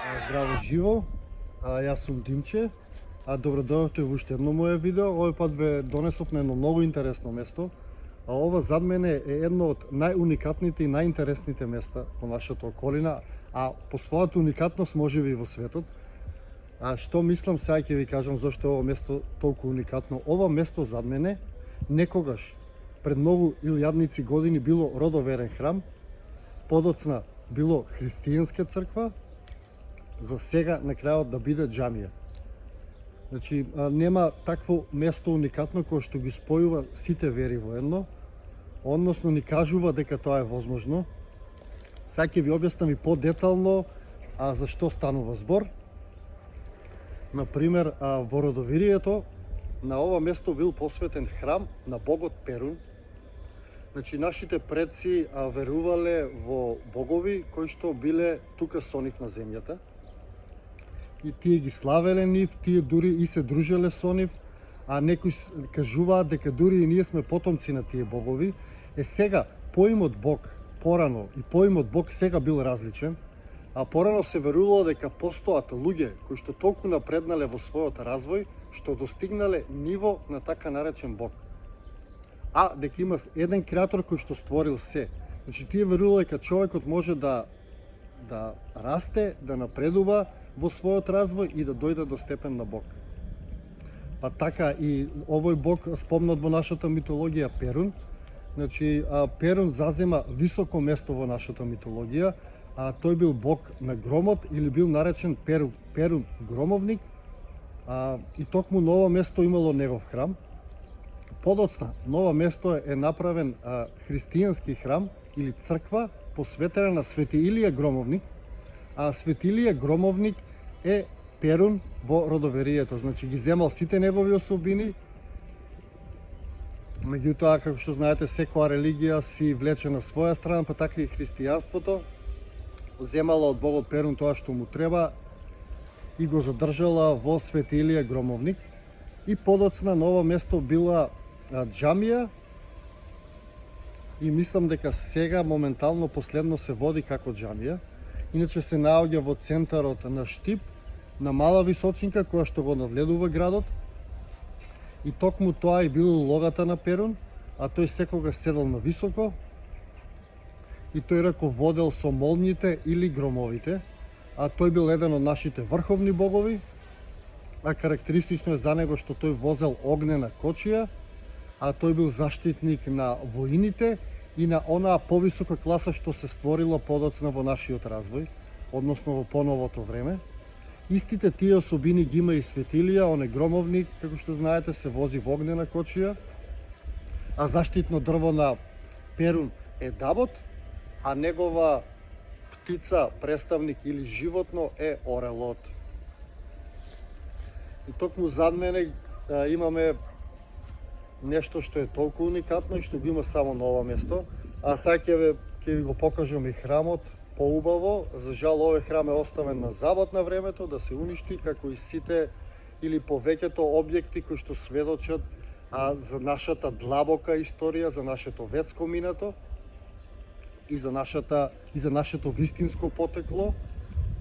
Здраво живо, јас сум Димче, добро дојдовте во уште едно моје видео. Овој пат ве донесов на едно многу интересно место, ова зад мене е едно од најуникатните и најинтересните места во нашата околина, а по својата уникатност можеби и во светот. Што мислам, сега ќе ви кажам зашто е ова место толку уникатно. Ова место зад мене некогаш, пред многу илјадници години, било родоверен храм, подоцна било христијанска црква, за сега на крајот да биде џамија. Значи, нема такво место уникатно кое што ги спојува сите вери во едно, односно ни кажува дека тоа е возможно. Сега ќе ви објаснам и подетално за што станува збор. Например, во Родовирието на ова место бил посветен храм на богот Перун. Значи, нашите предци верувале во богови кои што биле тука со нив на земјата. И тие ги славеле нив, тие дури и се дружеле со нив, а некои кажуваат дека дури и ние сме потомци на тие богови. Сега, поимот Бог порано и поимот Бог сега бил различен, а порано се верувало дека постојат луѓе кои што толку напреднале во својот развој, што достигнале ниво на така наречен Бог. А дека има еден креатор кој што створил се. Значи, тие верувале дека човекот може да расте, да напредува во својот развој и да дојде до степен на Бог. Па така и овој Бог спомнат во нашата митологија Перун. Значи, Перун зазема високо место во нашата митологија, тој бил Бог на громот или бил наречен Перун громовник, и токму на ова место имало негов храм. Подоцна, на ова место е направен христијански храм или црква посветена на Свети Илија Громовник, а Свети Илија Громовник е Перун во Родоверието. Значи, ги земал сите негови особини, меѓутоа, како што знаете, секоја религија си влече на своја страна, па така и христијанството земала од богот Перун тоа што му треба и го задржала во Свети Илија Громовник. И подоцна на ова место била џамија, и мислам дека сега моментално последно се води како џамија. Иначе се наоѓа во центарот на Штип, на мала височинка која што го надледува градот. И токму тоа и било логата на Перун, а тој секогаш седел на високо и тој раководел со молњите или громовите, а тој бил еден од нашите врховни богови, а карактеристично е за него што тој возел огнена кочија, а тој бил заштитник на воините и на онаа повисока класа што се створила подоцна во нашиот развој, односно во поновото време. Истите тие особини ги има и Свети Илија, он е громовник, како што знаете, се вози во огнена кочија, а заштитно дрво на Перун е дабот, а негова птица, представник или животно е орелот. И токму зад мене имаме нешто што е толку уникатно и што го има само на ова место. А сега ќе ви го покажам и храмот поубаво. За жал, овој храм е оставен на забот на времето да се уништи, како и сите или повеќето објекти кои што сведочат за нашата длабока историја, за нашето ветско минато и за нашето вистинско потекло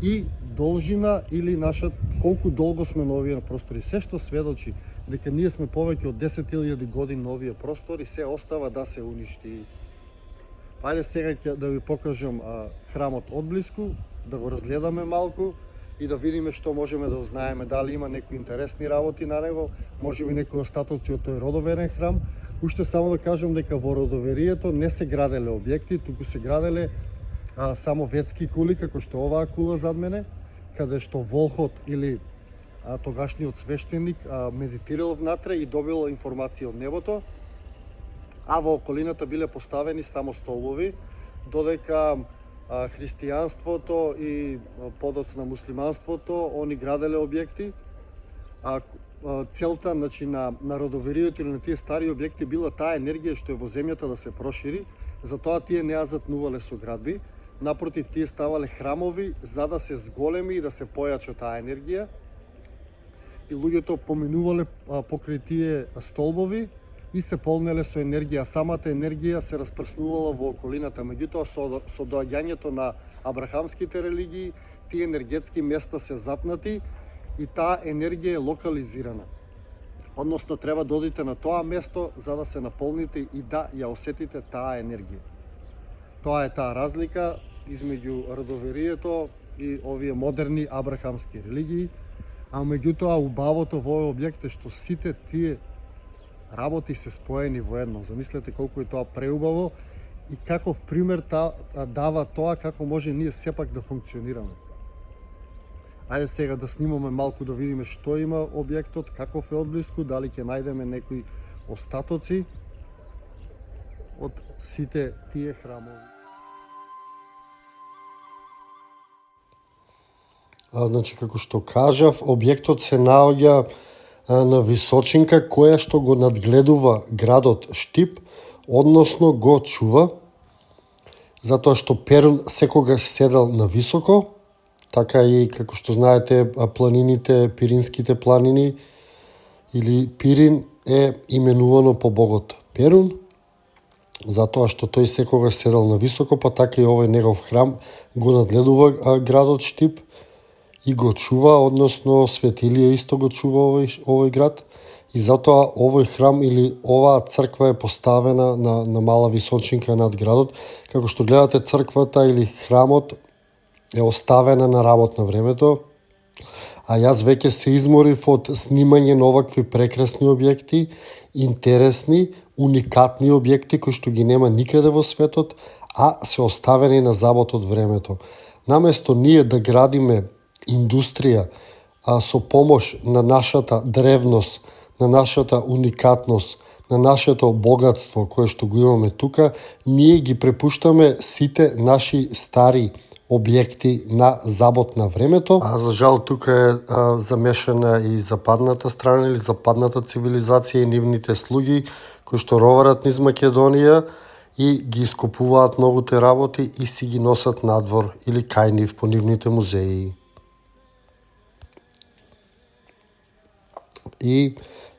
и должина или колку долго сме на овие простори. Се што сведочи дека ние сме повеќе од 10.000 години на овие простори, се остава да се уништи. Ајде сега ќе да ви покажам храмот одблиску, да го разгледаме малку и да видиме што можеме да узнаеме, дали има некои интересни работи на него, можеби некои остатоци од тој родоверен храм. Уште само да кажам дека во Родоверието не се граделе објекти, туку се граделе само ветски кули, како што оваа кула зад мене, каде што волхот или тогашниот свештеник медитирал внатре и добил информација од небото, а во околината биле поставени само столови, додека христијанството и подоцна муслиманството, они граделе објекти. Целта, значи, на Родоверието или на тие стари објекти била таа енергија што е во земјата да се прошири, затоа тие не ја затнувале со градби, напротив, тие ставале храмови за да се зголеми и да се појача таа енергија. И луѓето поминувале покрај тие столбови, и се полнеле со енергија. Самата енергија се распрснувала во околината. Меѓутоа, со доаѓањето на абрахамските религии, тие енергетски места се затнати и таа енергија е локализирана. Односно, треба да одите на тоа место за да се наполните и да ја осетите таа енергија. Тоа е таа разлика измеѓу родоверието и овие модерни абрахамски религии, а меѓутоа убавото во овој објект е што сите тие работи се споени во едно. Замислете колку е тоа преубаво и каков пример дава тоа како може ние сепак да функционираме. Ајде сега да снимаме малку да видиме што има објектот, каков е одблиску, дали ќе најдеме некои остатоци од сите тие храмови. Значи, како што кажав, објектот се наоѓа на височинка која што го надгледува градот Штип, односно го чува, затоа што Перун секогаш седел на високо, така и како што знаете планините, Пиринските планини или Пирин е именувано по богот Перун, затоа што тој секогаш седел на високо, па така и овој негов храм го надгледува градот Штип и го чува, односно Светилија исто го чува овој град, и затоа овој храм или оваа црква е поставена на мала височинка над градот. Како што гледате, црквата или храмот е оставена на работ на времето, а јас веќе се изморив од снимање на овакви прекрасни објекти, интересни, уникатни објекти кои што ги нема никаде во светот, а се оставени на забот од времето. Наместо ние да градиме индустрија со помош на нашата древност, на нашата уникатност, на нашето богатство кое што го имаме тука, ние ги препуштаме сите наши стари објекти на забот на времето. А за жал тука е замешана и западната страна или западната цивилизација и нивните слуги кои што роварат низ Македонија и ги ископуваат многуте работи и си ги носат надвор или кај нив по нивните музеи. И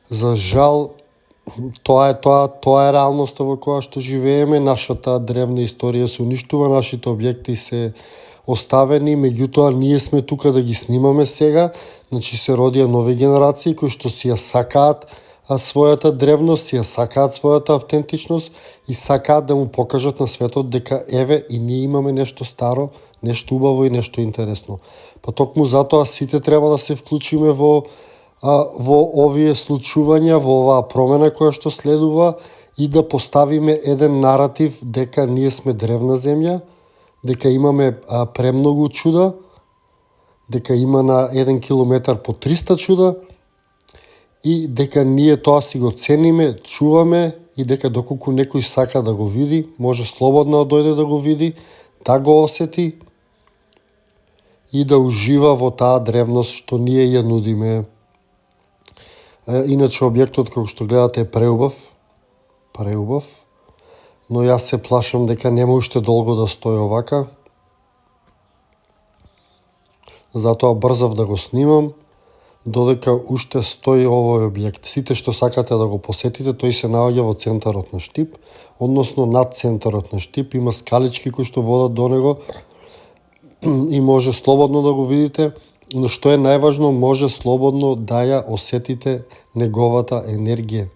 за жал тоа е реалноста во која што живееме, нашата древна историја се уништува, нашите објекти се оставени, меѓутоа ние сме тука да ги снимаме сега, значи се родија нови генерации кои што си ја сакаат својата древност, си ја сакаат својата автентичност и сакаат да му покажат на светот дека еве и ние имаме нешто старо, нешто убаво и нешто интересно. Па токму затоа сите треба да се вклучиме во овие случувања, во оваа промена која што следува и да поставиме еден наратив дека ние сме древна земја, дека имаме премногу чуда, дека има на 1 километар по 300 чуда и дека ние тоа си го цениме, чуваме и дека доколку некој сака да го види, може слободно да дојде да го види, да го осети и да ужива во таа древност што ние ја нудиме. Иначе објектот, како што гледате, е преубав, но јас се плашам дека нема уште долго да стои овака. Затоа брзав да го снимам, додека уште стои овој објект. Сите што сакате да го посетите, тој се наоѓа во центарот на Штип, односно над центарот на Штип, има скалички кои што водат до него и може слободно да го видите, но што е најважно, може слободно да ја осетите неговата енергија.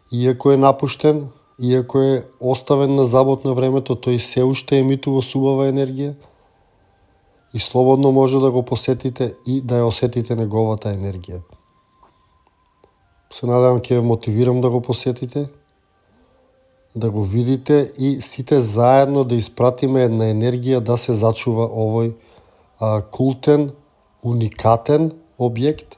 Иако е напуштен, иако е оставен на забот на времето, тој се уште емитува субава енергија и слободно може да го посетите и да ја осетите неговата енергија. Се надевам ќе ве мотивирам да го посетите, да го видите и сите заедно да испратиме една енергија да се зачува овој култен, уникатен објект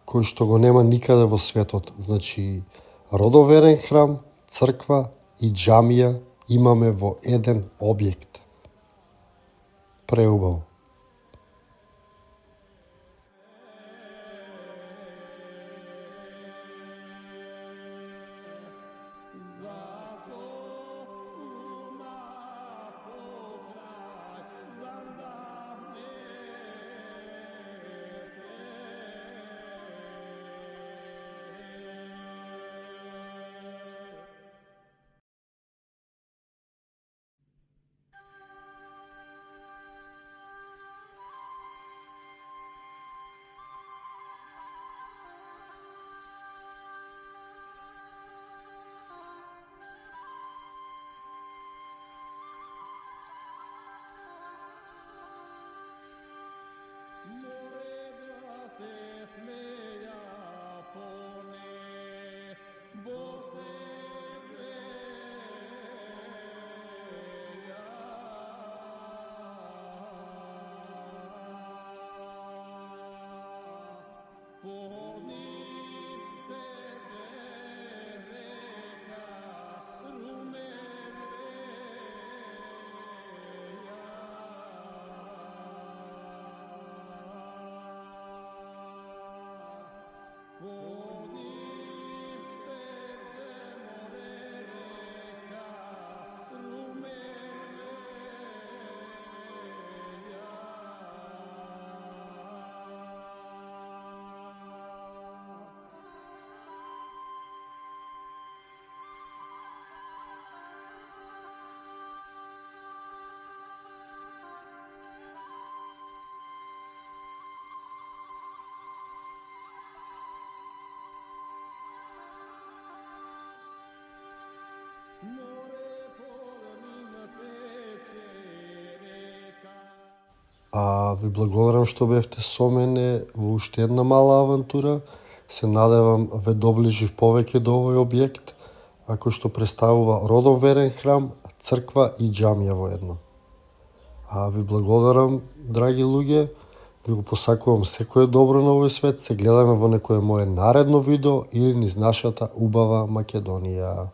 кој што го нема никаде во светот. Значи, родоверен храм, црква и џамија имаме во еден објект. Преубаво. А ви благодарам што бевте со мене во уште една мала авантура. Се надевам ве доближив повеќе до овој објект, а кој што представува родоверен храм, црква и џамија во едно. А ви благодарам, драги луѓе, ви го посакувам секое добро на овој свет, се гледаме во некое мое наредно видео или низ нашата убава Македонија.